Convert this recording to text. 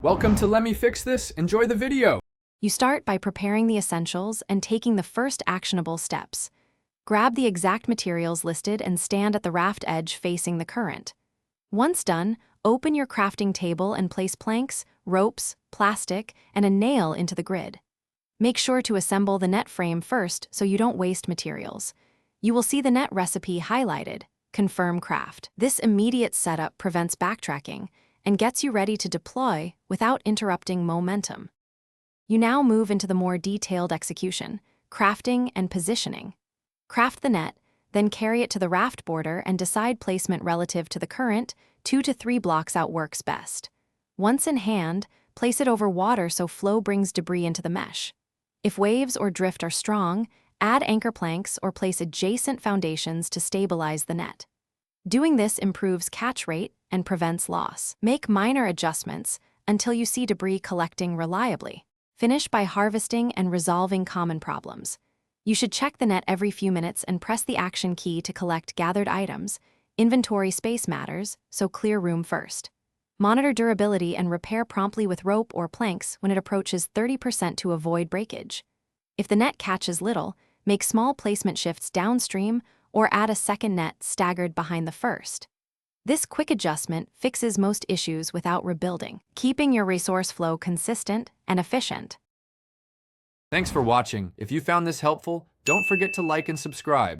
Welcome to Let Me Fix This. Enjoy the video. You start by preparing the essentials and taking the first actionable steps. Grab the exact materials listed and stand at the raft edge facing the current. Once done, open your crafting table and place planks, ropes, plastic, and a nail into the grid. Make sure to assemble the net frame first so you don't waste materials. You will see the net recipe highlighted, Confirm Craft. This immediate setup prevents backtracking and gets you ready to deploy without interrupting momentum. You now move into the more detailed execution, crafting and positioning. Craft the net, then carry it to the raft border and decide placement relative to the current. 2 to 3 blocks out works best. Once in hand, place it over water so flow brings debris into the mesh. If waves or drift are strong, add anchor planks or place adjacent foundations to stabilize the net. Doing this improves catch rate and prevents loss. Make minor adjustments until you see debris collecting reliably. Finish by harvesting and resolving common problems. You should check the net every few minutes and press the action key to collect gathered items. Inventory space matters, so clear room first. Monitor durability and repair promptly with rope or planks when it approaches 30% to avoid breakage. If the net catches little, make small placement shifts downstream or add a second net staggered behind the first. This quick adjustment fixes most issues without rebuilding, keeping your resource flow consistent and efficient. Thanks for watching. If you found this helpful, don't forget to like and subscribe.